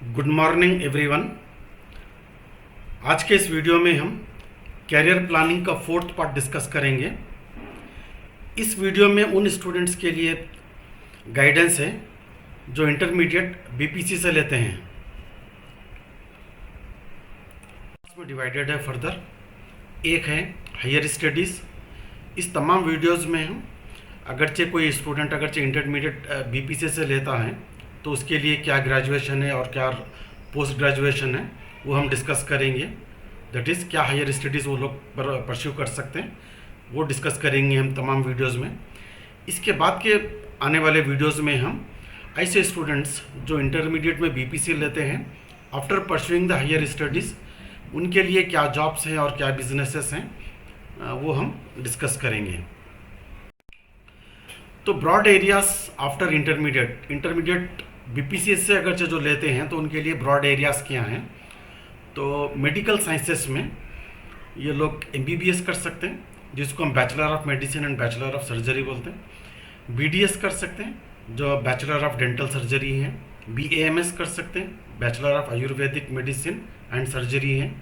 Good morning everyone. आज के इस वीडियो में हम कैरियर प्लानिंग का फोर्थ पार्ट डिस्कस करेंगे। इस वीडियो में उन स्टूडेंट्स के लिए गाइडेंस है जो इंटरमीडिएट बीपीसी से लेते हैं। इसमें डिवाइडेड है फर्दर। एक है हायर स्टडीज़। इस तमाम वीडियोस में हम अगरचे कोई स्टूडेंट अगरचे इंटरमीडिएट बीपीसी से लेता है तो उसके लिए क्या ग्रेजुएशन है और क्या पोस्ट ग्रेजुएशन है वो हम डिस्कस करेंगे। दैट इज़ क्या हायर स्टडीज़ वो लोग परस्यू कर सकते हैं वो डिस्कस करेंगे हम तमाम वीडियोस में। इसके बाद के आने वाले वीडियोस में हम ऐसे स्टूडेंट्स जो इंटरमीडिएट में बीपीसी लेते हैं after pursuing the higher studies उनके लिए क्या जॉब्स हैं और क्या बिजनेसेस हैं वो हम डिस्कस करेंगे। तो broad areas after intermediate BPC से अगर जो लेते हैं तो उनके लिए ब्रॉड एरियाज क्या हैं। तो मेडिकल साइंसेस में ये लोग एमबीबीएस कर सकते हैं जिसको हम bachelor of medicine and bachelor of surgery बोलते हैं। बीडीएस कर सकते हैं जो बैचलर ऑफ डेंटल सर्जरी है। बीएएमएस कर सकते हैं bachelor of Ayurvedic medicine and surgery है।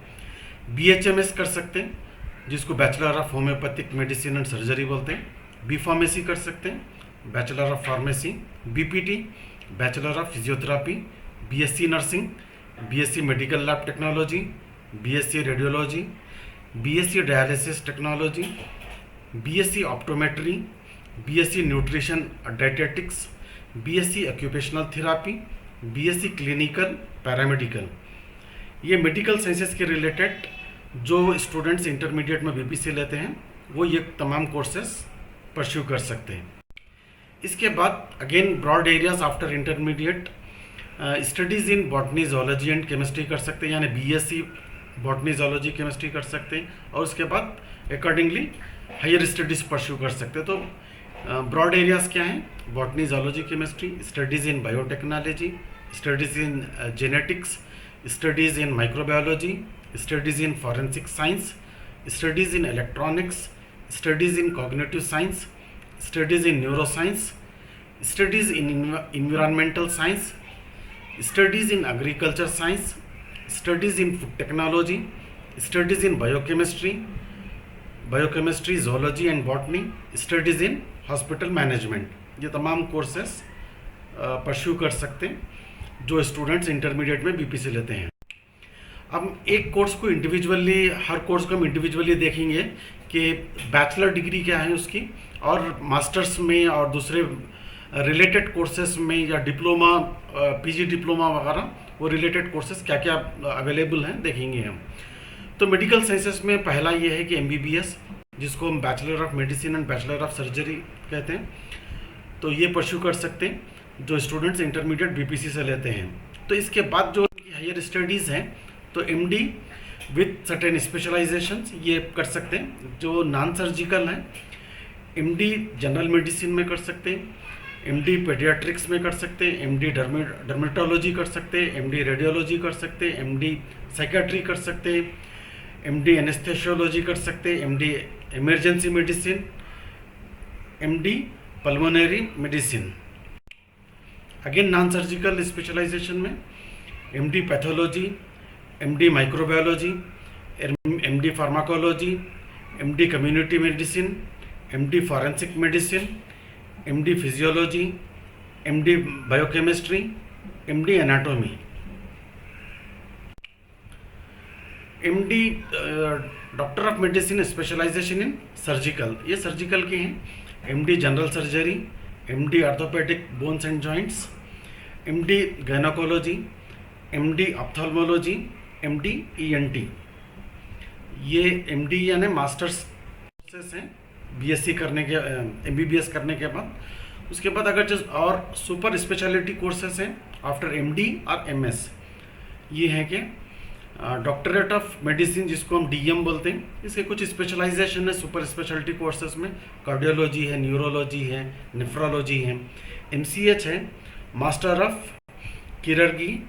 बीएचएमएस कर सकते हैं जिसको bachelor of homeopathic medicine and surgery बोलते हैं। बी फार्मेसी कर सकते हैं bachelor of pharmacy. BPT bachelor of physiotherapy. BSc nursing, BSc medical lab technology, BSc radiology, BSc dialysis technology, BSc optometry, BSc nutrition dietetics, BSc occupational therapy, BSc clinical paramedical. ये medical sciences के related जो students intermediate में BPC लेते हैं वो ये तमाम courses pursue कर सकते हैं। इसके बाद again broad areas after intermediate studies in botany zoology and chemistry कर सकते हैं, यानी बीएससी बॉटनी जोलॉजी केमिस्ट्री कर सकते हैं और उसके बाद अकॉर्डिंगली हायर स्टडीज़ परस्यू कर सकते हैं। तो ब्रॉड एरियाज क्या हैं? Botany zoology chemistry, studies in biotechnology, studies in genetics, studies in microbiology, studies in forensic science, studies in electronics, studies in cognitive science, studies in neuroscience, studies in environmental science, studies in agriculture science, studies in food technology, studies in biochemistry, zoology and botany, studies in hospital management. ये तमाम courses pursue कर सकते हैं जो students intermediate में BPC लेते हैं। अब एक कोर्स को इंडिविजुअली, हर कोर्स को हम इंडिविजुअली देखेंगे कि बैचलर डिग्री क्या है उसकी, और मास्टर्स में और दूसरे रिलेटेड कोर्सेस में या डिप्लोमा, पीजी डिप्लोमा वगैरह वो रिलेटेड कोर्सेस क्या क्या अवेलेबल हैं देखेंगे हम। तो मेडिकल साइंसेस में पहला ये है कि एमबीबीएस जिसको हम bachelor of medicine and bachelor of surgery कहते हैं, तो ये परस्यू कर सकते हैं जो स्टूडेंट्स इंटरमीडिएट बीपीसी से लेते हैं। तो इसके बाद जो हायर स्टडीज़ हैं तो एमडी विथ सर्टेन स्पेशलाइजेशंस ये कर सकते हैं जो नॉन सर्जिकल हैं। एमडी जनरल मेडिसिन में कर सकते हैं, एमडी पेडियाट्रिक्स में कर सकते हैं, एमडी डर्मेटोलॉजी कर सकते हैं, एमडी रेडियोलॉजी कर सकते हैं, एमडी साइकेट्री कर सकते हैं, एमडी एनेस्थेसियोलॉजी कर सकते हैं, MD emergency medicine, MD pulmonary medicine. Again non surgical specialisation में MD pathology, MD microbiology, MD pharmacology, MD community medicine, MD forensic medicine, MD physiology, MD biochemistry, MD anatomy. MD doctor of medicine specialisation in surgical, ये surgical के हैं। MD general surgery, MD orthopaedic bones and joints, MD gynaecology, MD ophthalmology, MD ENT. ये MD यानी masters courses हैं BSc करने के, MBBS करने के बाद। उसके बाद अगर जो और सुपर स्पेशलिटी कोर्सेस हैं आफ्टर एमडी और एमएस, ये हैं कि डॉक्टरेट ऑफ मेडिसिन जिसको हम डीएम बोलते हैं, इसके कुछ स्पेशलाइजेशन है सुपर स्पेशलिटी कोर्सेस में। कार्डियोलॉजी है, न्यूरोलॉजी है, नेफ्रोलॉजी है। एमसीएच है मास्टर ऑफ किरर्गी,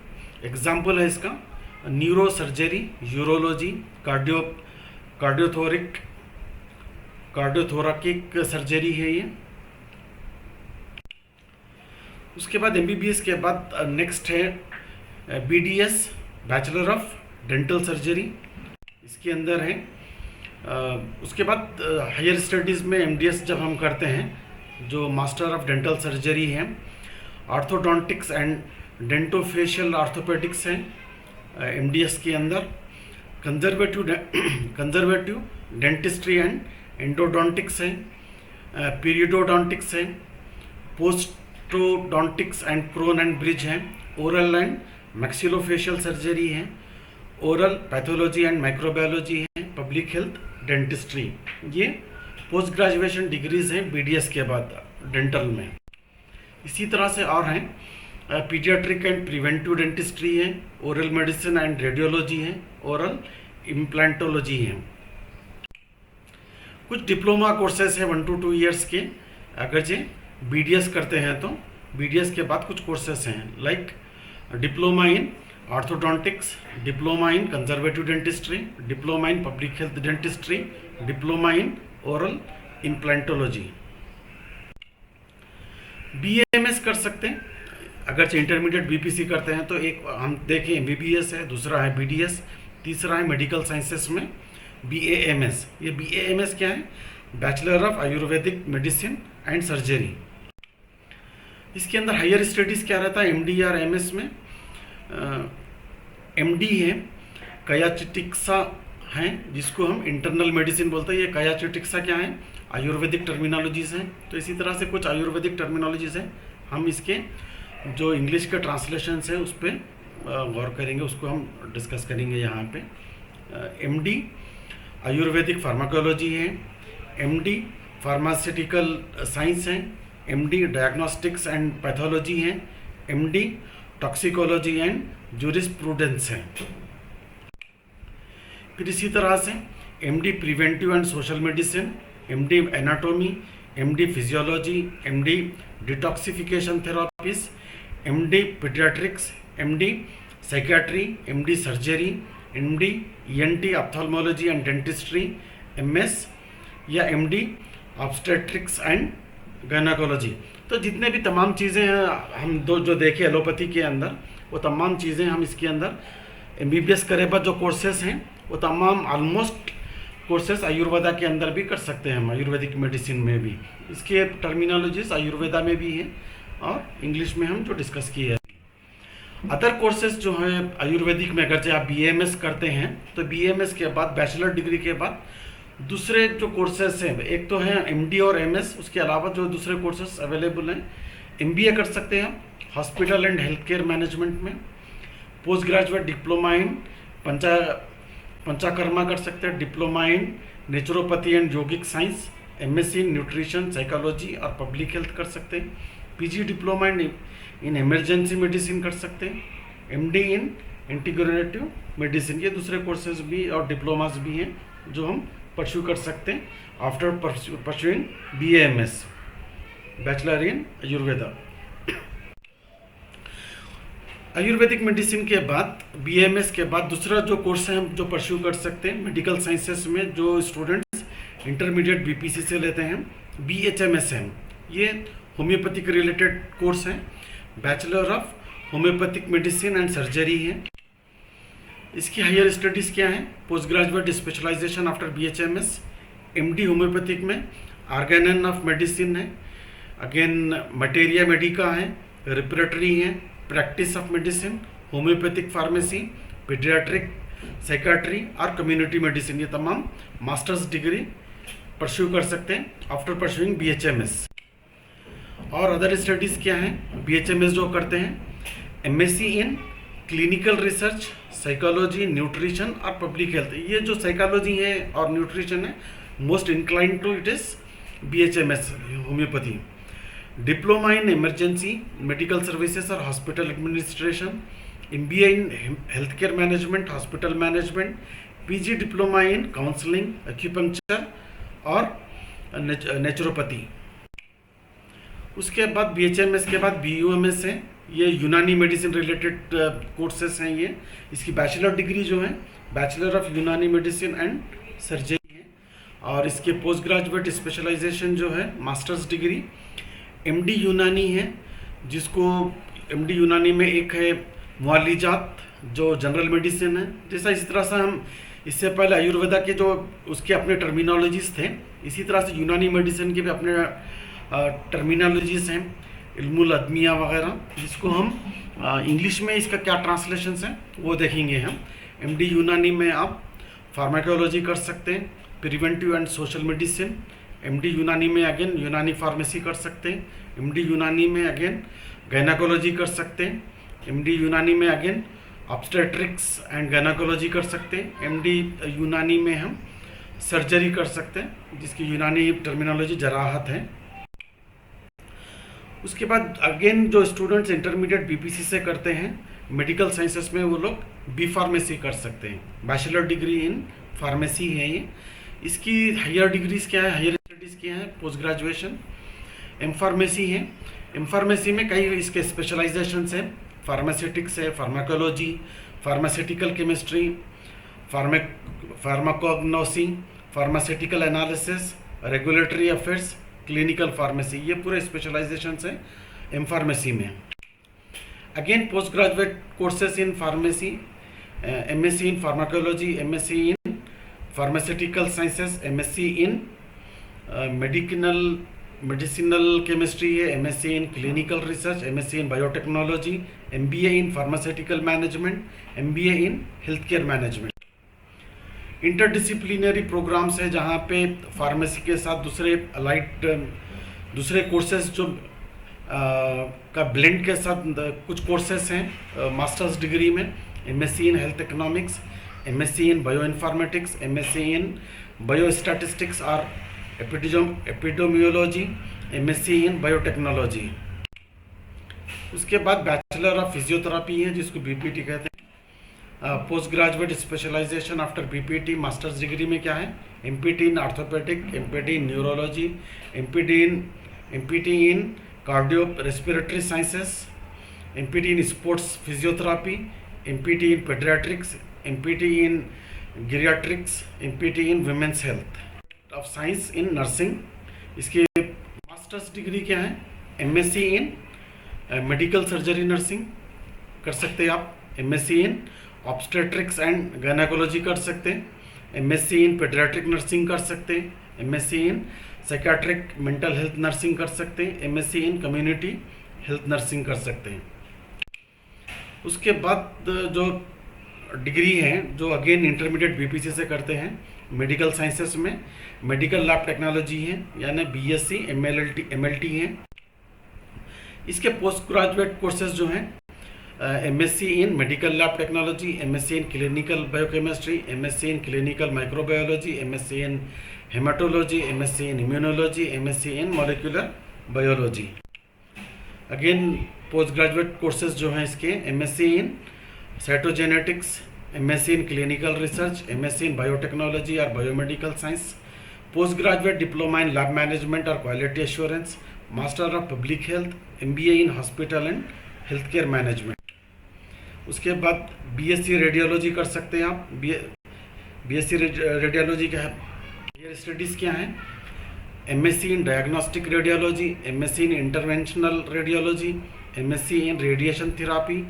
एग्जाम्पल है इसका न्यूरो सर्जरी, यूरोलॉजी, कार्डियोथोरैकिक सर्जरी है ये। उसके बाद एमबीबीएस के बाद नेक्स्ट है BDS bachelor of dental surgery इसके अंदर है। उसके बाद हायर स्टडीज़ में MDS जब हम करते हैं जो मास्टर ऑफ डेंटल सर्जरी है, ऑर्थोडोंटिक्स एंड डेंटोफेशियल ऑर्थोपेडिक्स है MDS के अंदर, कंजर्वेटिव डेंटिस्ट्री एंड एंडोडोंटिक्स है, पीरियोडोंटिक्स है, पोस्टोडोंटिक्स एंड क्रोन एंड ब्रिज है, ओरल एंड मैक्सिलोफेशियल सर्जरी है, ओरल पैथोलॉजी एंड माइक्रोबायोलॉजी है, पब्लिक हेल्थ डेंटिस्ट्री। ये पोस्ट ग्रेजुएशन डिग्रीज हैं BDS के बाद डेंटल में। इसी तरह से और हैं पीडियाट्रिक एंड प्रिवेंटिव डेंटिस्ट्री है, ओरल मेडिसिन एंड रेडियोलॉजी है, ओरल इम्प्लांटोलॉजी है। कुछ डिप्लोमा कोर्सेज है 1 to 2 ईयर्स के। अगर जे BDS करते हैं तो BDS के बाद कुछ कोर्सेज हैं like diploma in orthodontics, diploma in conservative dentistry, diploma in public health dentistry, diploma in oral implantology. BAMS कर सकते हैं अगर इंटरमीडिएट BPC करते हैं तो एक हम देखें MBBS है, दूसरा है BDS, तीसरा है मेडिकल साइंसेस में BAMS। ये BAMS क्या है? Bachelor of Ayurvedic medicine and surgery. इसके अंदर हायर स्टडीज़ क्या रहता है MD और MS में? MD है काया चिकित्सा हैं जिसको हम इंटरनल मेडिसिन बोलते हैं। ये काया चिकित्सा क्या है? आयुर्वेदिक टर्मिनोलॉजीज़ हैं। तो इसी तरह से कुछ आयुर्वेदिक टर्मिनोलॉजीज़ हैं, हम इसके जो इंग्लिश के ट्रांसलेशंस हैं उस पर गौर करेंगे, उसको हम डिस्कस करेंगे यहाँ पे। MD आयुर्वेदिक फार्माकोलॉजी है, MD फार्मास्यूटिकल साइंस है, MD डायग्नोस्टिक्स एंड पैथोलॉजी है, MD टॉक्सिकोलॉजी एंड जूरिस्प्रूडेंस है। फिर इसी तरह से MD preventive and social medicine, MD anatomy, MD physiology, MD detoxification therapies, MD paediatrics, MD psychiatry, MD surgery, MD ENT ophthalmology and dentistry, MS या MD obstetrics and gynaecology. तो जितने भी तमाम चीज़ें हैं हम जो देखे एलोपैथी के अंदर, वो तमाम चीज़ें हम इसके अंदर MBBS करे बाद जो कोर्सेज हैं वो तमाम ऑलमोस्ट कोर्सेज आयुर्वेदा के अंदर भी कर सकते हैं हम, आयुर्वेदिक मेडिसिन में भी। इसके टर्मिनोलॉजीज आयुर्वेदा में भी हैं और इंग्लिश में हम जो डिस्कस किए हैं। अदर कोर्सेज जो हैं आयुर्वेदिक में अगर आप BAMS करते हैं तो BAMS के बाद बैचलर डिग्री के बाद दूसरे जो कोर्सेज हैं, एक तो हैं MD और MS, उसके अलावा जो दूसरे कोर्सेज अवेलेबल हैं MBA कर सकते हैं hospital and health care management में, पोस्ट ग्रेजुएट डिप्लोमा इन पंचाकर्मा कर सकते हैं, diploma in naturopathy and yogic science, MSc in nutrition psychology और पब्लिक हेल्थ कर सकते हैं, PG diploma in emergency medicine कर सकते हैं, MD इन इंटीग्रेटिव मेडिसिन। ये दूसरे कोर्सेज भी और डिप्लोमास भी हैं जो हम परस्यू कर सकते हैं after pursuing BAMS bachelor in Ayurveda. Ayurvedic medicine के बाद BAMS के बाद दूसरा जो कोर्स है हम जो परस्यू कर सकते हैं मेडिकल साइंसेस में, जो स्टूडेंट्स इंटरमीडिएट BPC से लेते हैं, BHMS है। ये होम्योपैथिक रिलेटेड कोर्स है, bachelor of homeopathic medicine and surgery है। इसकी हायर स्टडीज़ क्या है? Post graduate specialisation after BHMS, MD homeopathic में, आर्गेनन ऑफ मेडिसिन है, अगेन मटेरिया मेडिका है, रेस्पिरेटरी है, practice of medicine, homeopathic pharmacy, pediatric psychiatry और कम्युनिटी मेडिसिन। ये तमाम मास्टर्स डिग्री परस्यू कर सकते हैं आफ्टर परस्यूइंग BHMS। और अदर स्टडीज़ क्या हैं? BHMS जो करते हैं MSc in clinical research, psychology, nutrition और पब्लिक हेल्थ। ये जो साइकोलॉजी है और न्यूट्रिशन है most incline to it is BHMS homeopathy. Diploma in emergency medical services और hospital administration, MBA in health care management, hospital management, PG diploma in counselling, acupuncture और naturopathy. उसके बाद BHMS के बाद BUMS है, ये यूनानी मेडिसिन रिलेटेड कोर्सेज हैं। ये इसकी बैचलर डिग्री जो है बैचलर ऑफ यूनानी मेडिसिन एंड सर्जरी है, और इसके पोस्ट ग्रेजुएट स्पेशलाइजेशन जो है मास्टर्स डिग्री MD यूनानी है, जिसको MD यूनानी में एक है मुआलिजात जो जनरल मेडिसिन है, जैसा इस तरह से हम इससे पहले आयुर्वेदा के जो उसके अपने टर्मिनोलॉजीज थे, इसी तरह से यूनानी मेडिसिन के भी अपने टर्मिनोलॉजीज हैं, इल्मुल अदमिया वगैरह, जिसको हम इंग्लिश में इसका क्या ट्रांसलेशंस हैं वो देखेंगे हम। एमडी यूनानी में आप फार्माकोलॉजी कर सकते हैं, preventive and social medicine. MD यूनानी में अगेन यूनानी फार्मेसी कर सकते हैं। एमडी यूनानी में अगेन गायनाकोलॉजी कर सकते हैं। एमडी यूनानी में अगेन ऑब्स्टेट्रिक्स एंड गायनाकोलॉजी कर सकते हैं। एमडी यूनानी में हम सर्जरी कर सकते हैं, जिसकी यूनानी टर्मिनोलॉजी जराहत है। उसके बाद अगेन जो स्टूडेंट्स इंटरमीडिएट बीपीसी से करते हैं मेडिकल साइंसेस में, वो लोग बी फार्मेसी कर सकते हैं। बैचलर डिग्री इन फार्मेसी है ये। इसकी हायर डिग्रीज क्या है, हायर स्टडीज़ क्या है, पोस्ट ग्रेजुएशन। एम फार्मेसी है। एम फार्मेसी में कई इसके स्पेशलाइजेशंस हैं, फार्मास्यूटिक्स है, pharmacology, pharmaceutical chemistry, pharmacognosy, pharmaceutical analysis, regulatory affairs, clinical pharmacy, ये पूरे स्पेशलाइजेशंस हैं एम फार्मेसी में। Again post graduate courses in pharmacy, MSc in pharmacology, MSc in pharmaceutical sciences, MSc in medicinal chemistry है, MSc in clinical research, MSc in biotechnology, MBA in pharmaceutical management, MBA in health care management. Interdisciplinary programs है, जहाँ पे pharmacy के साथ दूसरे allied दूसरे courses जो का ब्लेंड के साथ कुछ कोर्सेज हैं मास्टर्स डिग्री में। MSc in health economics, MSc in bio informatics, MSc in bio statistics और एपिडेमियोलॉजी, एमएससी इन बायोटेक्नोलॉजी। उसके बाद बैचलर ऑफ फिजियोथेरापी है, जिसको बीपीटी कहते हैं। Post graduate specialisation after BPT masters degree में क्या है, MPT in orthopaedic, MPT in neurology, MPT in cardio respiratory sciences, MPT in sports physiotherapy, MPT in paediatrics, MPT in geriatrics, MPT in women's health of science in nursing. इसके masters degree क्या है, MSc in medical surgery nursing कर सकते हैं आप, MSc in obstetrics and gynaecology कर सकते हैं, एमएससी इन पेडियाट्रिक नर्सिंग कर सकते हैं, एमएससी इन साइकियाट्रिक मेंटल हेल्थ नर्सिंग कर सकते हैं, एमएससी इन कम्युनिटी हेल्थ नर्सिंग कर सकते हैं। उसके बाद जो डिग्री हैं जो अगेन इंटरमीडिएट बीपीसी से करते हैं मेडिकल साइंसेस में, मेडिकल लैब टेक्नोलॉजी है, यानी बीएससी एमएलटी हैं। इसके पोस्ट ग्रेजुएट कोर्सेज जो हैं MSc in medical lab technology, MSc in clinical biochemistry, MSc in clinical microbiology, MSc in haematology, MSc in immunology, MSc in molecular biology. Again post graduate courses जो हैं इसके MSc in cytogenetics, MSc in clinical research, MSc in biotechnology और biomedical science, post graduate diploma in lab management और quality assurance, master of public health, MBA in hospital and health care management. उसके बाद BSc radiology कर सकते हैं आप। BSc radiology क्या है, हायर स्टडीज़ क्या हैं, MSc in diagnostic radiology, MSc in interventional radiology, MSc in radiation therapy,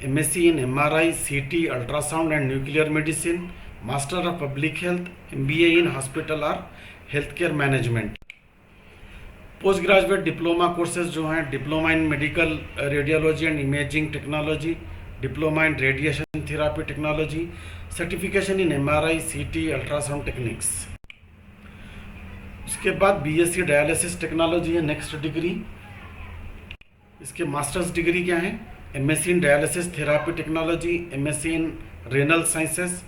MSc in MRI, CT, ultrasound and nuclear medicine, master of public health, MBA in hospital और health care management. Post graduate diploma courses जो हैं diploma in medical radiology and imaging technology, diploma in radiation therapy technology, certification in MRI, CT, ultrasound techniques. उसके बाद BSc dialysis technology है next degree. इसके masters degree क्या है, MSc in dialysis therapy technology, MSc in renal sciences,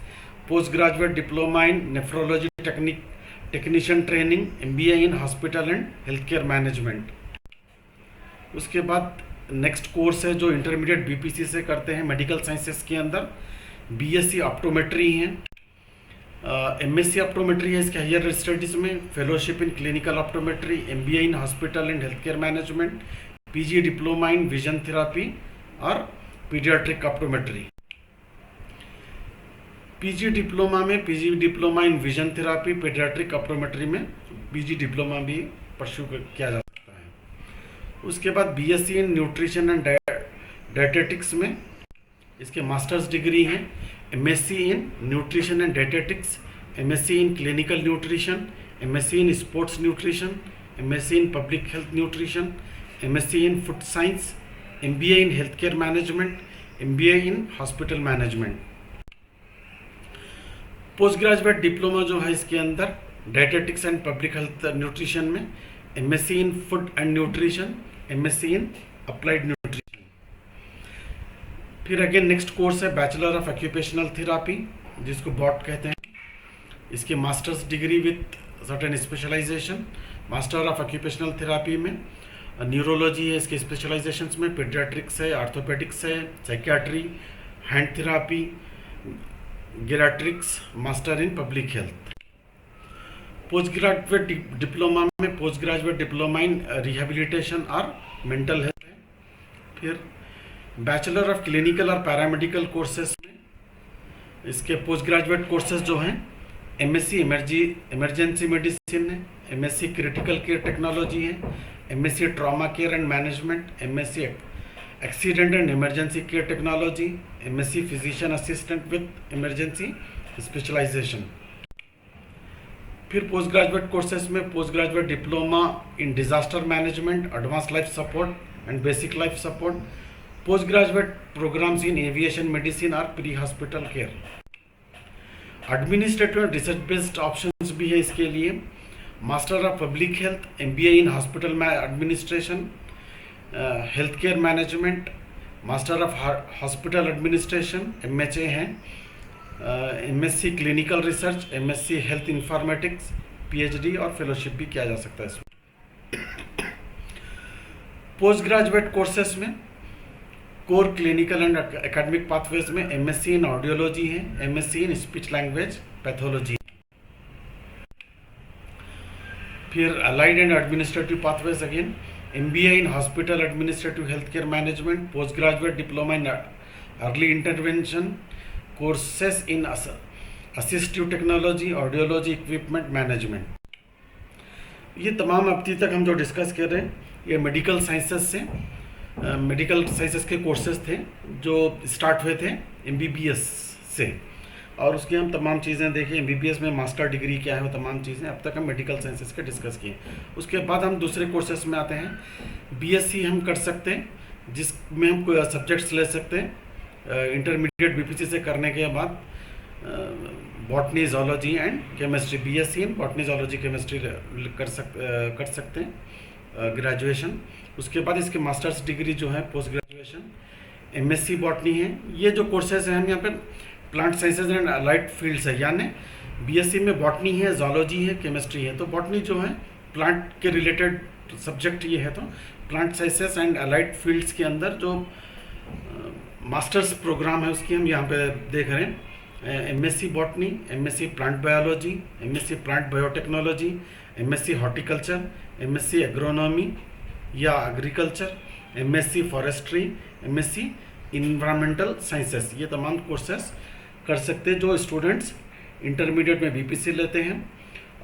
post graduate diploma in nephrology technician training, MBA in hospital and health care management. उसके बाद next course है जो intermediate BPC से करते हैं मेडिकल साइंसेस के अंदर, बीएससी ऑप्टोमेट्री है, एमएससी ऑप्टोमेट्री है इसके हायर स्टडीज़ में, fellowship in clinical optometry, MBA in hospital and health care management, PG diploma in vision therapy और पीडियाट्रिक ऑप्टोमेट्री। पीजी डिप्लोमा में PG diploma in vision therapy, paediatric optometry में PG diploma भी pursue किया जा सकता है। उसके बाद BSc in nutrition and dietetics में इसके मास्टर्स डिग्री हैं MSc in nutrition and dietetics, MSc in clinical nutrition, MSc in sports nutrition, MSc in public health nutrition, MSc in food science, MBA in health care management, MBA in hospital management. Post graduate diploma जो है इसके अंदर dietetics and public health nutrition में MSc in food and nutrition, MSc in applied nutrition. फिर again next course है bachelor of occupational therapy, जिसको BOT कहते हैं। इसके masters degree with certain specialisation, master of occupational therapy में neurology है इसके स्पेशलाइजेशंस में, पीडियाट्रिक्स है, ऑर्थोपेडिक्स है, psychiatry, hand therapy, geriatrics, master in public health. Post graduate diploma में post graduate diploma in rehabilitation और मेंटल हेल्थ है। फिर बैचलर ऑफ क्लिनिकल और पैरामेडिकल कोर्सेज में इसके पोस्ट ग्रेजुएट कोर्सेज जो हैं एमएससी इमरजेंसी मेडिसिन है, एमएससी क्रिटिकल केयर टेक्नोलॉजी है, MSc trauma care and management, MSc accident and emergency care technology, MSc physician assistant with emergency specialisation. फिर post graduate courses में post graduate diploma in disaster management, advance life support and basic life support, post graduate programmes in aviation medicine और pre hospital care. Administrative and research based options भी है इसके लिए, master of public health, MBA in hospital administration, health care management, master of hospital administration MHA हैं, MSc clinical research, MSc health informatics, PhD और fellowship भी किया जा सकता है इसमें। पोस्ट ग्रेजुएट कोर्सेस में core clinical and academic pathways में एमएससी इन ऑडियोलॉजी है, MSc in speech language pathology. फिर allied and administrative pathways again MBA in hospital administrative health care management, post graduate diploma in early intervention, courses in assistive technology, audiology, equipment management. ये तमाम अब तक हम जो discuss कर रहे हैं ये मेडिकल साइंसेस से मेडिकल साइंसेस के कोर्सेज थे जो स्टार्ट हुए थे एमबीबीएस से, और उसकी हम तमाम चीज़ें देखें। एमबीबीएस में मास्टर डिग्री क्या है वो तमाम चीज़ें अब तक हम मेडिकल साइंसेस के डिस्कस किए। उसके बाद हम दूसरे कोर्सेज में आते हैं। बीएससी हम कर सकते हैं जिसमें हम कोई सब्जेक्ट्स ले सकते हैं इंटरमीडिएट बीपीसी से करने के बाद, botany, zoology and chemistry. BSc in botany, zoology, chemistry कर सकते हैं ग्रेजुएशन। उसके बाद इसके मास्टर्स डिग्री जो है पोस्ट ग्रेजुएशन एमएससी बॉटनी है। ये जो कोर्सेज हैं हम यहाँ पे plant sciences and allied fields है, यानी बीएससी में बॉटनी है, जोलॉजी है, केमिस्ट्री है। तो बॉटनी जो है प्लांट के रिलेटेड सब्जेक्ट ये है, तो plant sciences and allied fields के अंदर जो मास्टर्स प्रोग्राम है उसकी हम यहाँ पे देख रहे हैं। MSc botany, MSc plant biology, MSc plant biotechnology, MSc horticulture, MSc agronomy या agriculture, MSc forestry, MSc environmental sciences. ये तमाम कोर्सेस कर सकते हैं जो स्टूडेंट्स इंटरमीडिएट में बीपीसी लेते हैं,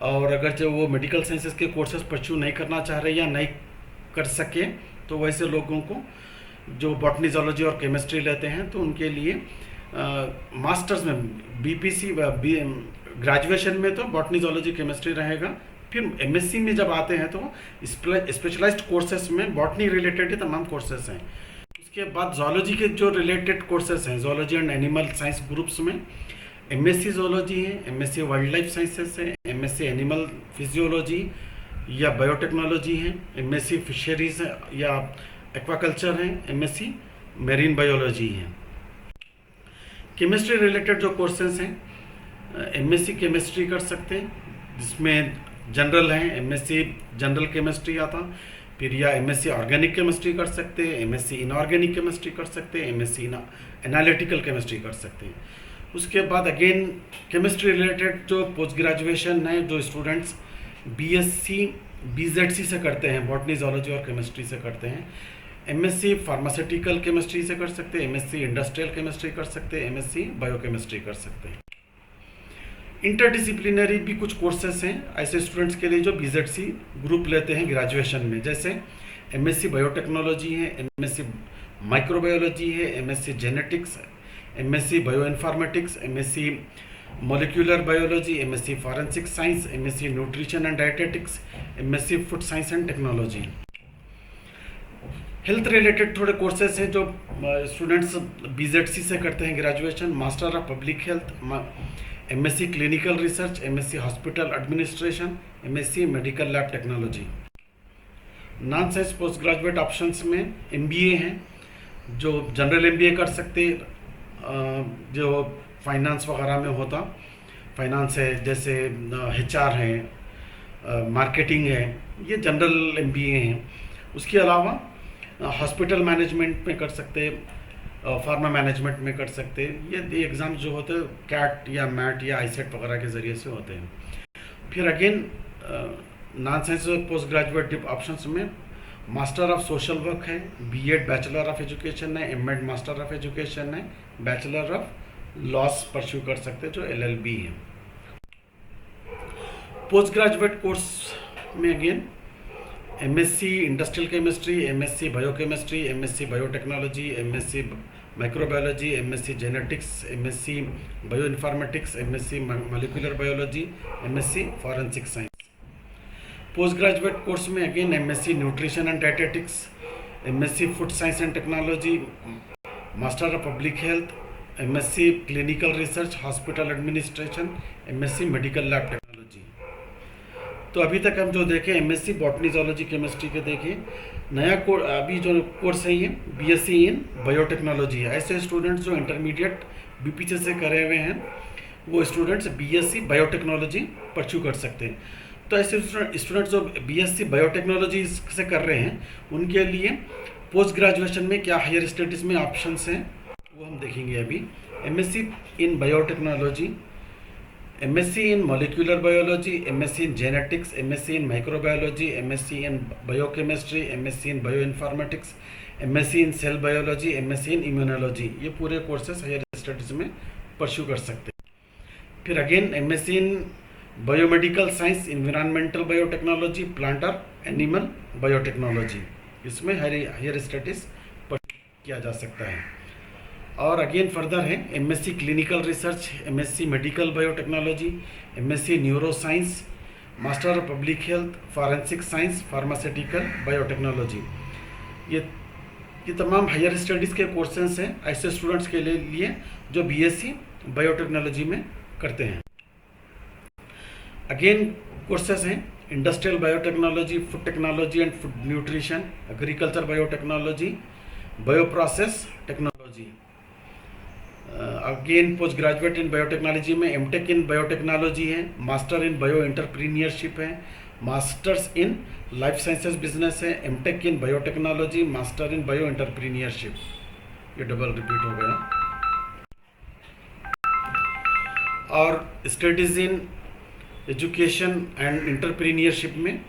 और अगर जो वो मेडिकल साइंसेस के कोर्सेज परस्यू नहीं करना चाह रहे या नहीं कर सके तो वैसे लोगों को जो बॉटनी, जोलॉजी और केमिस्ट्री लेते हैं तो उनके लिए मास्टर्स में बीपीसी ग्रेजुएशन में तो बॉटनी, जोलॉजी, केमिस्ट्री रहेगा। फिर एमएससी में जब आते हैं तो स्पेशलाइज्ड कोर्सेस में बॉटनी रिलेटेड ही तमाम कोर्सेस हैं। उसके बाद जोलॉजी के जो रिलेटेड कोर्सेस हैं, zoology and animal science groups में एमएससी जोलॉजी है, एमएससी वाइल्ड लाइफ साइंसेस है, एमएससी एनिमल फिजियोलॉजी या बायोटेक्नोलॉजी है, एमएससी फिशरीज या एक्वाकल्चर है, एमएससी मेरीन बायोलॉजी है। केमिस्ट्री रिलेटेड जो कोर्सेज हैं एमएससी केमिस्ट्री कर सकते हैं, जिसमें जनरल हैं, एमएससी जनरल केमिस्ट्री आता, फिर या एमएससी ऑर्गेनिक केमिस्ट्री कर सकते हैं, एमएससी इनऑर्गेनिक केमिस्ट्री कर सकते हैं, एमएससी एनालिटिकल केमिस्ट्री कर सकते हैं। उसके बाद अगेन केमिस्ट्री रिलेटेड जो पोस्ट ग्रेजुएशन है जो स्टूडेंट्स बीएससी बीजेडसी से करते हैं, बॉटनी, जोलॉजी और केमिस्ट्री से करते हैं, एमएससी फार्मास्यूटिकल केमिस्ट्री से कर सकते हैं, एमएससी इंडस्ट्रियल केमिस्ट्री कर सकते हैं, एमएससी बायोकेमिस्ट्री कर सकते हैं। इंटरडिसिप्लिनरी भी कुछ कोर्सेस हैं ऐसे स्टूडेंट्स के लिए जो बीजेडसी ग्रुप लेते हैं ग्रेजुएशन में, जैसे एमएससी बायोटेक्नोलॉजी है, एमएससी माइक्रोबायोलॉजी है, MSc genetics, MSc bio informatics, MSc molecular biology, MSc forensic science, MSc nutrition and dietetics, MSc food science and technology. Health related थोड़े कोर्सेज हैं जो स्टूडेंट्स BZC से करते हैं graduation. Master of public health, MSc clinical research, MSc hospital administration, MSc medical lab technology. Non science post graduate options में MBA हैं, जो general MBA कर सकते, जो फाइनेंस वगैरह में होता, फाइनेंस है जैसे HR है, मार्केटिंग है, ये जनरल MBA हैं। उसके अलावा हॉस्पिटल मैनेजमेंट में कर सकते, फार्मा मैनेजमेंट में कर सकते। ये एग्ज़ाम जो होते हैं कैट या मैट या ISET वगैरह के ज़रिए से होते हैं। फिर again non science post graduate options में मास्टर ऑफ सोशल वर्क है, B.Ed बैचलर ऑफ एजुकेशन है, M.Ed मास्टर ऑफ एजुकेशन है, बैचलर ऑफ लॉस परस्यू कर सकते जो LLB है। पोस्ट ग्रेजुएट कोर्स में again MSc industrial chemistry, MSc biochemistry, MSc biotechnology, MSc microbiology, MSc genetics, MSc bio informatics, MSc molecular biology, MSc forensic science. Post graduate course में again MSc nutrition and dietetics, MSc food science and technology, master of public health, MSc clinical research hospital administration, MSc medical lab technology. तो अभी तक हम जो देखें MSc botany zoology chemistry के देखें। नया अभी जो कोर्स है ये BSc इन बायोटेक्नोलॉजी है। ऐसे स्टूडेंट्स जो इंटरमीडिएट BPC से करे हुए हैं वो स्टूडेंट्स BSc बायोटेक्नोलॉजी परस्यू कर सकते हैं। तो ऐसे स्टूडेंट्स जो BSc बायोटेक्नोलॉजी से कर रहे हैं उनके लिए पोस्ट ग्रेजुएशन में क्या हायर स्टडीज़ में ऑप्शंस हैं वो हम देखेंगे अभी। MSc in biotechnology, MSc in molecular biology, MSc in genetics, MSc in microbiology, MSc in biochemistry, MSc in bio informatics, MSc in cell biology, MSc in immunology. ये पूरे कोर्सेज हायर स्टडीज़ में pursue कर सकते हैं। फिर again MSc in biomedical science, environmental biotechnology, plant और animal biotechnology, इसमें higher studies किया जा सकता है। और अगेन फर्दर है MSc clinical research, MSc medical biotechnology, MSc neuro science, master of public health, forensic science, pharmaceutical biotechnology. ये तमाम हायर स्टडीज़ के कोर्सेज हैं ऐसे स्टूडेंट्स के लिए जो BSc बायोटेक्नोलॉजी में करते हैं। अगेन कोर्सेज हैं industrial biotechnology, food technology and food nutrition, agriculture biotechnology, bio process technology. Again post graduate in biotechnology में MTech इन बायोटेक्नोलॉजी है, मास्टर इन बायो एंटरप्रीनियरशिप है, masters in life sciences business है, MTech in biotechnology, master in bio entrepreneurship. ये double repeat हो गया। और studies in education and entrepreneurship में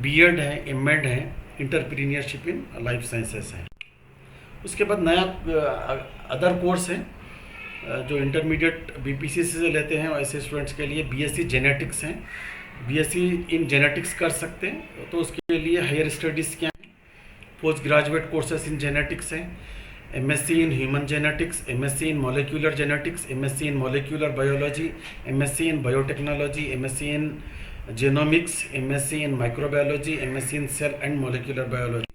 B.Ed है, M.Ed है, एंटरप्रीनियरशिप इन लाइफ साइंसेस है। उसके बाद नया अदर कोर्स है जो इंटरमीडिएट BPC से लेते हैं ऐसे स्टूडेंट्स के लिए BSc जेनेटिक्स हैं, BSc इन जेनेटिक्स कर सकते हैं। तो उसके लिए हायर स्टडीज़ क्या हैं, post graduate courses in genetics हैं, MSc in human genetics, MSc in molecular genetics, MSc in molecular biology, MSc in biotechnology, MSc in genomics, MSc in microbiology, MSc in cell and molecular biology.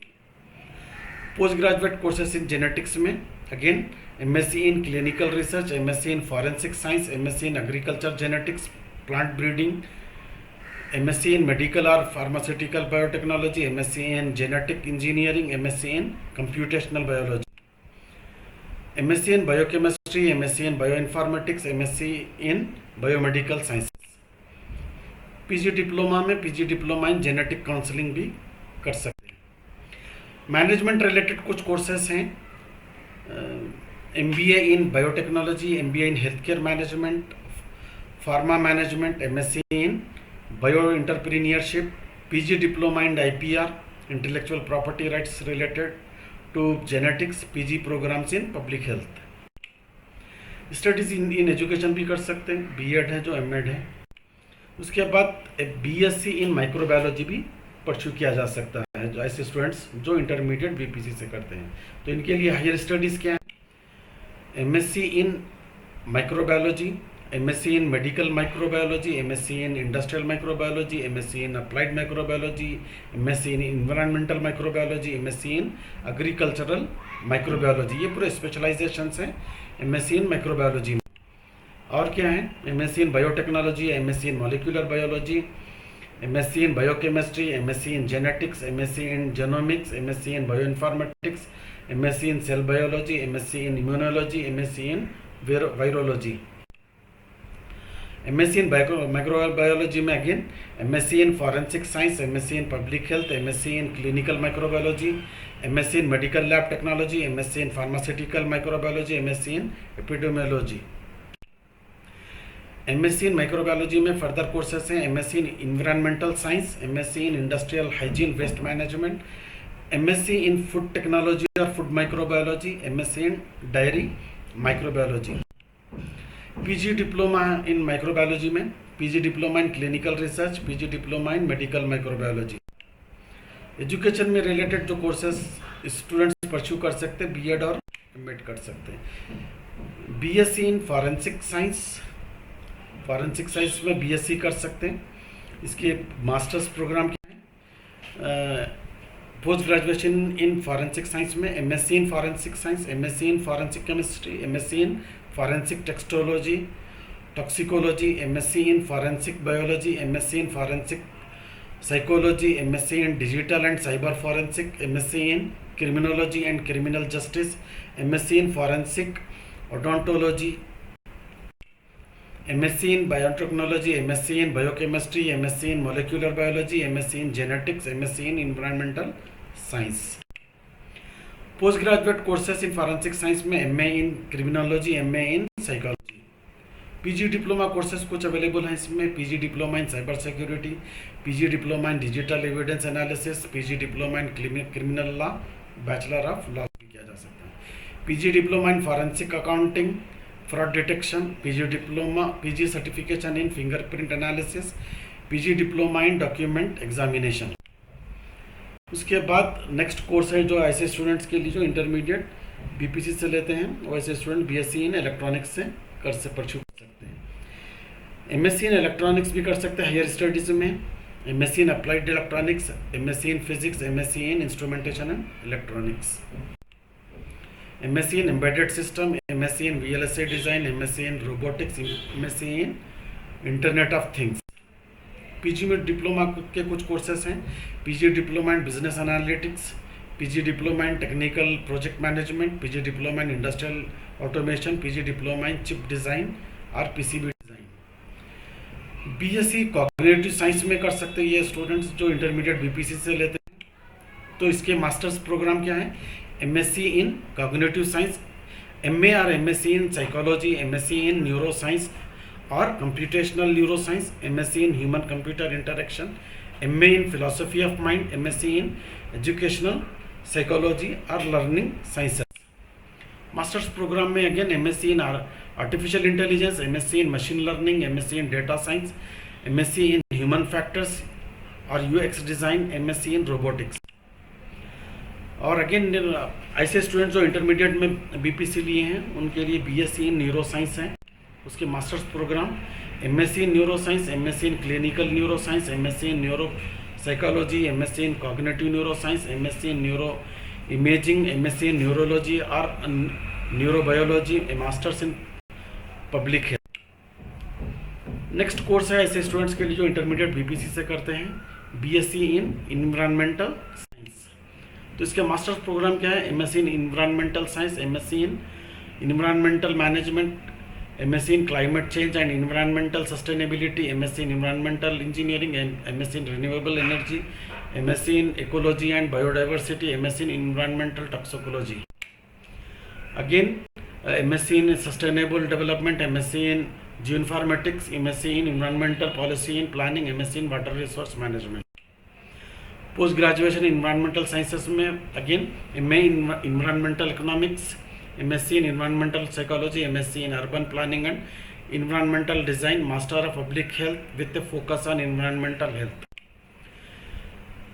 Post graduate courses in genetics में again MSc in clinical research, MSc in forensic science, MSc in agriculture genetics, plant breeding, MSc in medical और pharmaceutical biotechnology, MSc in genetic engineering, MSc in computational biology, MSc in biochemistry, MSc in bio informatics, MSc in biomedical sciences. PG diploma में PG diploma in genetic counselling भी कर सकते हैं। Management related कुछ courses हैं, MBA in biotechnology, MBA in health care management, pharma management, MSc in bio entrepreneurship, PG diploma in IPR intellectual property rights related to genetics, PG programs in public health. Studies in education भी कर सकते हैं, B.Ed है जो M.Ed है। उसके बाद BSc इन microbiology भी परस्यू किया जा सकता है जो ऐसे स्टूडेंट्स जो इंटरमीडिएट BPC से करते हैं। तो इनके लिए हायर स्टडीज़ क्या है, MSc in microbiology, MSc in medical microbiology, MSc in industrial microbiology, MSc in applied microbiology, MSc in environmental microbiology, MSc in agricultural microbiology। ये पूरे स्पेशलाइजेशंस हैं MSc in microbiology में। और क्या है? MSc in biotechnology, MSc in molecular biology, MSc in biochemistry, MSc in genetics, MSc in genomics, MSc in bioinformatics, MSc in cell biology, MSc in immunology, MSc in virology। MSc in microbiology में again MSc in forensic science, MSc in public health, MSc in clinical microbiology, MSc in medical lab technology, MSc in pharmaceutical microbiology, MSc in epidemiology। MSc in microbiology में further courses हैं MSc in environmental science, MSc in industrial hygiene waste management, MSc in food technology और food microbiology, MSc in dairy microbiology। PG diploma in microbiology में, PG diploma in clinical research, PG diploma in medical microbiology. Education में related जो courses students pursue कर सकते हैं B.Ed और M.Ed कर सकते हैं। BSc इन फॉरेंसिक साइंस, फॉरेंसिक साइंस में BSc कर सकते हैं। इसके मास्टर्स प्रोग्राम क्या है? Post graduation in forensic science में MSc in forensic science, MSc in forensic chemistry, MSc in forensic textology toxicology, MSc in forensic biology, MSc in forensic psychology, MSc in digital and cyber forensic, MSc in criminology and criminal justice, MSc in forensic odontology, MSc in biotechnology, MSc in biochemistry, MSc in molecular biology, MSc in genetics, MSc in environmental science। Post graduate courses in forensic science में MA in criminology, MA in psychology। PG diploma courses कुछ available हैं इसमें, PG diploma in cyber security, PG diploma in digital evidence analysis, PG diploma in criminal law, bachelor of law भी किया जा सकता है। PG diploma in forensic accounting, fraud detection, PG certification in fingerprint analysis, PG diploma in document examination. उसके बाद next course है जो ऐसे स्टूडेंट्स के लिए जो इंटरमीडिएट BPC से लेते हैं, वो ऐसे स्टूडेंट BSc इन इलेक्ट्रॉनिक्स से परस्यू कर सकते हैं। MSc इन इलेक्ट्रॉनिक्स भी कर सकते हैं हायर स्टडीज में, MSc in applied electronics, MSc in physics, MSc in instrumentation and electronics, MSc in embedded system, MSc in VLSI design, MSc in robotics, MSc in Internet of Things। PG में diploma के कुछ courses हैं, PG diploma in business analytics, PG diploma in technical project management, PG diploma in industrial automation, PG diploma in chip design और PCB design. BSc cognitive science में कर सकते हैं ये स्टूडेंट्स जो इंटरमीडिएट BPC से लेते हैं। तो इसके मास्टर्स प्रोग्राम क्या है? MSc in cognitive science, MA और MSc in psychology, MSc in neuroscience और computational neuroscience, MSc in human computer interaction, MA in philosophy of mind, MSc in educational psychology और learning sciences. Masters programme में again MSc in artificial intelligence, MSc in machine learning, MSc in data science, MSc in human factors और UX design, MSc in robotics. और again ऐसे student जो intermediate में BPC लिए हैं उनके लिए BSc इन न्यूरो साइंस है। उसके masters programme MSc in neuroscience, MSc in clinical neuroscience, MSc in neuropsychology, MSc in cognitive neuroscience, MSc in neuroimaging, MSc in neurology और neurobiology, masters in public health. Next course है ऐसे students के लिए जो intermediate BPC से करते हैं, BSc इन environmental science. तो इसका मास्टर्स प्रोग्राम क्या है? MSc in environmental science, MSc in environmental management, MSc in climate change and environmental sustainability, MSc in environmental engineering and MSc in renewable energy, MSc in ecology and biodiversity, MSc in environmental toxicology. Again MSc in sustainable development, MSc in geoinformatics, MSc in environmental policy in planning, MSc in water resource management. Post graduation environmental sciences में again MA in environmental economics, MSc in environmental psychology, MSc in urban planning and environmental design, master of public health with focus on environmental health.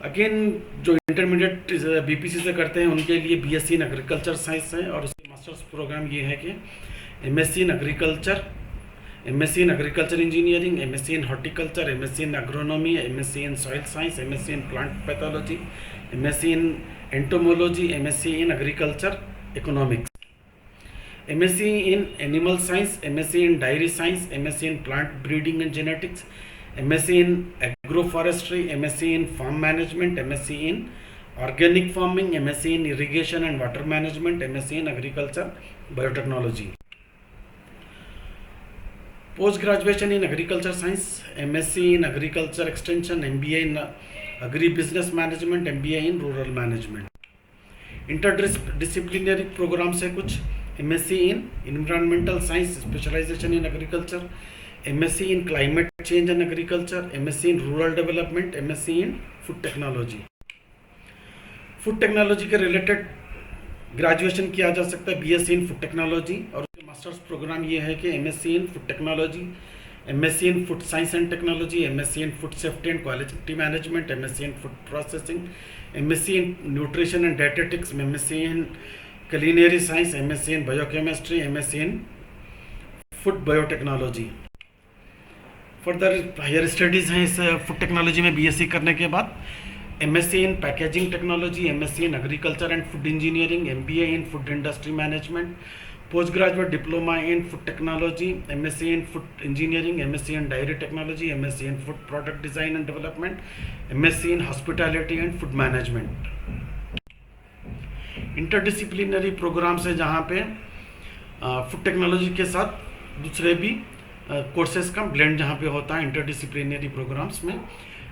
Again जो intermediate BPC से करते हैं उनके लिए BSc इन agriculture science है और उसके masters programme ये है कि MSc in agriculture, MSc in agriculture engineering, MSc in horticulture, MSc in agronomy, MSc in soil science, MSc in plant pathology, MSc in entomology, MSc in agriculture economics, MSc in animal science, MSc in dairy science, MSc in plant breeding and genetics, MSc in agro forestry, MSc in farm management, MSc in organic farming, MSc in irrigation and water management, MSc in agriculture biotechnology. Post graduation in agriculture science, MSc in agriculture extension, MBA in agri business management, MBA in rural management. Interdisciplinary program से कुछ MSc in environmental science, specialization in agriculture, MSc in climate change and agriculture, MSc in rural development, MSc in food technology. Food technology के related graduation किया जा सकता है BSc in food technology, और उसके masters programme ये है कि MSc in food technology, MSc in food science and technology, MSc in food safety and quality management, MSc in food processing, MSc in nutrition and dietetics, MSc in culinary science, MSc in biochemistry, MSc in food biotechnology. Further higher studies हैं इस food technology में BSc करने के बाद MSc in packaging technology, MSc in agriculture and food engineering, MBA in food industry management, post graduate diploma in food technology, MSc in food engineering, MSc in dairy technology, MSc in food product design and development, MSc in hospitality and food management. Interdisciplinary programs है जहाँ पे food technology के साथ दूसरे भी courses का blend जहाँ पे होता है इंटरडिसिप्लिनरी प्रोग्राम्स में।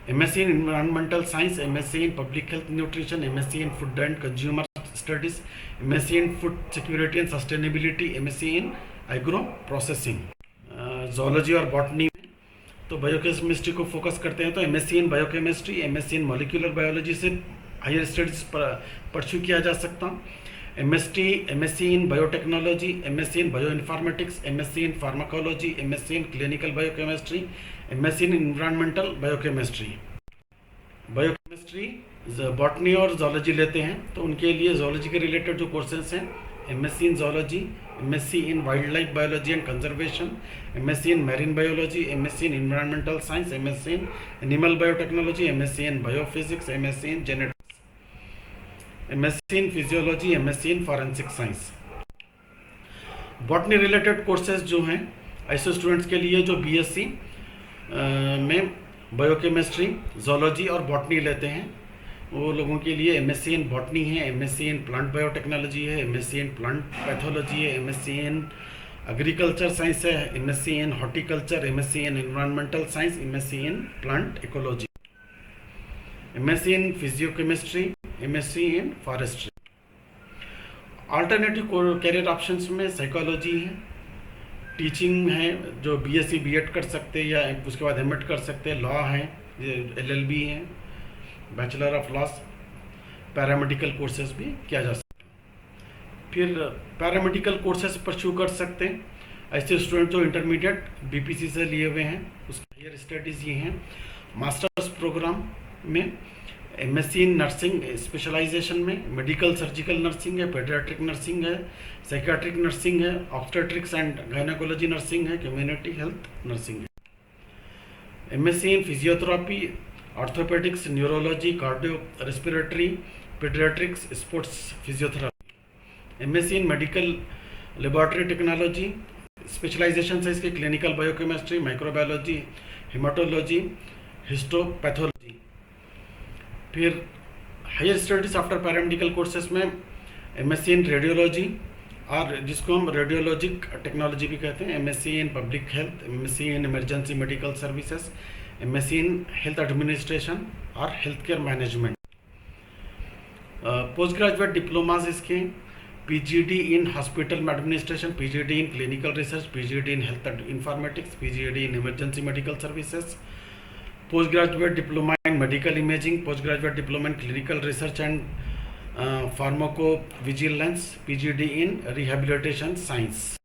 MSc in environmental science, MSc in public health nutrition, MSc in food and consumer studies, MSc in food security and sustainability, MSc in agro processing. Zoology और बॉटनी में तो biochemistry को focus करते हैं, तो MSc in biochemistry, MSc in molecular biology से higher studies pursue किया जा सकता। MSc in biotechnology, MSc in bio informatics, MSc in pharmacology, MSc in clinical biochemistry, MSc in environmental biochemistry. Biochemistry botany और zoology लेते हैं तो उनके लिए जोलॉजी के रिलेटेड जो कोर्सेज हैं MSc in zoology, MSc in wild life biology and conservation, MSc in marine biology, MSc in environmental science, MSc in animal biotechnology, MSc in biophysics, MSc in genetics, MSc in physiology, MSc in forensic science. Botany related courses जो हैं ऐसे students के लिए जो BSc में biochemistry, zoology और botany लेते हैं वो लोगों के लिए एमएससी इन बॉटनी है, एमएससी इन प्लांट बायोटेक्नोलॉजी है, एमएससी इन प्लांट पैथोलॉजी है, एमएससी इन एग्रीकल्चर साइंस है, MSc in horticulture, MSc in environmental science, MSc in plant ecology, MSc in physiochemistry, MSc in forestry. Alternative career options में psychology है, teaching है जो BSc BEd कर सकते हैं या उसके बाद एमएड कर सकते हैं, लॉ है, एलएलबी है, bachelor of loss, paramedical courses भी किया जा सकता है। फिर पैरामेडिकल कोर्सेज परस्यू कर सकते हैं ऐसे स्टूडेंट जो इंटरमीडिएट बीपीसी से लिए हुए हैं, उसकी हायर स्टडीज़ ये हैं। मास्टर्स प्रोग्राम में एमएससी इन नर्सिंग स्पेशलाइजेशन में मेडिकल सर्जिकल नर्सिंग है, पेडियाट्रिक नर्सिंग है, साइकियाट्रिक नर्सिंग है, ऑब्स्टेट्रिक्स एंड गायनेकोलॉजी नर्सिंग है, कम्युनिटी हेल्थ नर्सिंग है। MSc in physiotherapy, orthopaedics, neurology, cardio respiratory, paediatrics, sports physiotherapy. MSc in medical laboratory technology, specialisation है इसके clinical biochemistry, microbiology, haematology, histopathology. फिर higher studies after paramedical courses में MSc in radiology और जिसको हम radiologic technology भी कहते हैं, MSc in public health, MSc in emergency medical services, MSc in health administration और health care management. Post graduate diplomas इसके PGD in hospital administration, PGD in clinical research, PGD in health informatics, PGD in emergency medical services, post graduate diploma in medical imaging, post graduate diploma in clinical research and pharmacovigilance, PGD in rehabilitation science.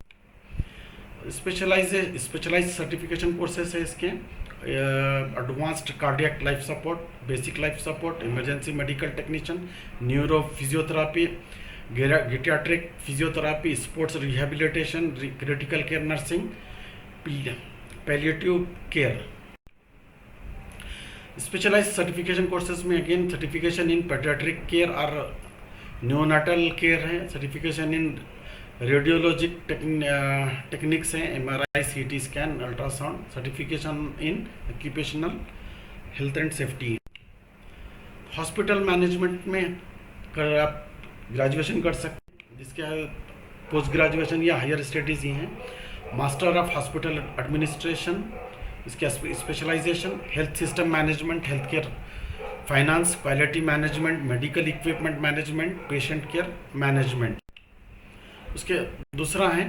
Specialise certification courses है इसके advanced cardiac life support, basic life support, emergency medical technician, neuro physiotherapy, geriatric physiotherapy, sports rehabilitation, critical care nursing, palliative care. Specialized certification courses में again certification in pediatric care और neonatal care है, certification in radiologic techniques हैं, MRI, CT scan, ultrasound, certification in occupational health and safety. Hospital management में कर आप graduation कर सकते हैं, जिसके पोस्ट ग्रेजुएशन या हायर स्टडीज़ ही हैं। मास्टर ऑफ हॉस्पिटल एडमिनिस्ट्रेशन, इसके specialization health system management, health care finance, quality management, medical equipment management, patient care management. उसके दूसरा है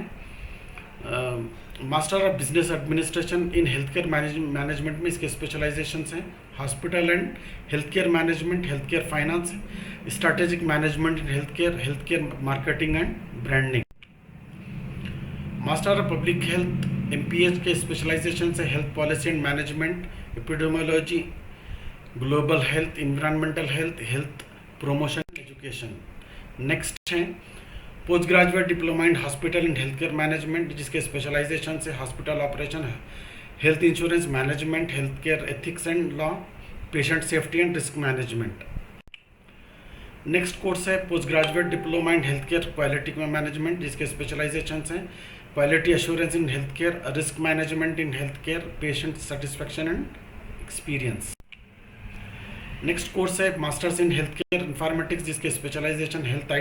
master of business administration in health care management में इसके specialisations हैं hospital and health care management, health care finance, strategic management in health care marketing and branding. Master of public health MPH के specialisation से health policy and management, epidemiology, global health, environmental health, health promotion, education. Next है post graduate diploma in hospital and health care management, जिसके specialisation से hospital operation है, health insurance management, health care ethics and law, patient safety and risk management. Next course है post graduate diploma in health care quality management, जिसके specialisation हैं quality assurance in health care, risk management in health care, patient satisfaction and experience. Next course है masters in health care informatics, जिसके specialisation health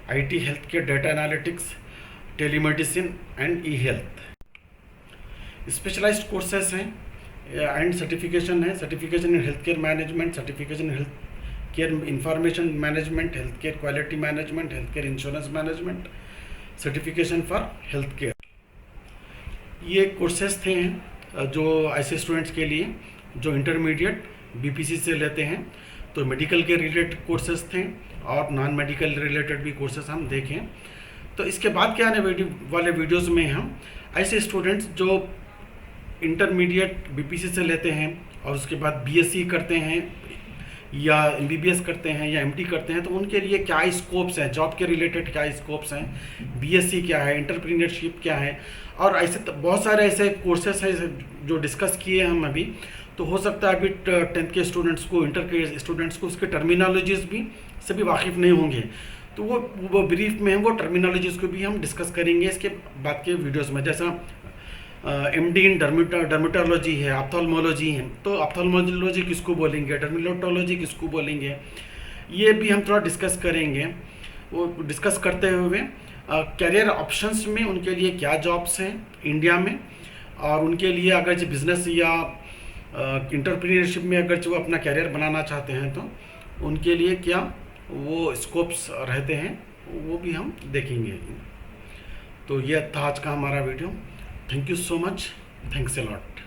IT, health care data analytics, telemedicine and e health. Specialised courses हैं and certification है, certification in health care management, certification in health care information management, health care quality management, health care insurance management, certification for health care. ये courses थे जो ऐसे students के लिए जो intermediate BPC से लेते हैं। तो मेडिकल के रिलेटेड कोर्सेज थे और नॉन मेडिकल रिलेटेड भी कोर्सेज हम देखें। तो इसके बाद क्या आने वाले वीडियोस में हम ऐसे स्टूडेंट्स जो इंटरमीडिएट BPC से लेते हैं और उसके बाद BSc करते हैं या MBBS करते हैं या MD करते हैं, तो उनके लिए क्या स्कोप्स हैं, जॉब के रिलेटेड क्या स्कोप्स हैं, BSc क्या है, एंटरप्रेन्योरशिप क्या है, और ऐसे बहुत सारे ऐसे कोर्सेस हैं जो डिस्कस किए हम अभी। तो हो सकता है अभी 10th के स्टूडेंट्स को, इंटर के स्टूडेंट्स को उसके टर्मिनोलॉजीज़ भी से भी वाकिफ़ नहीं होंगे, तो वो ब्रीफ में वो टर्मिनोलॉजीज़ को भी हम डिस्कस करेंगे इसके बाद के वीडियोस में। जैसा MD इन डर्मेटोलॉजी है, ऑप्थेल्मोलॉजी है, तो ऑप्थेल्मोलॉजी किसको बोलेंगे, डर्मेटोलॉजी किसको बोलेंगे, ये भी हम थोड़ा डिस्कस करेंगे। वो डिस्कस करते हुए करियर ऑप्शंस में उनके लिए क्या जॉब्स हैं इंडिया में, और उनके लिए अगर जो बिज़नेस या इंटरप्रेन्योरशिप में अगर जो अपना करियर बनाना चाहते हैं तो उनके लिए क्या वो स्कोप्स रहते हैं, वो भी हम देखेंगे। तो ये था आज का हमारा video. Thank you so much, thanks a lot.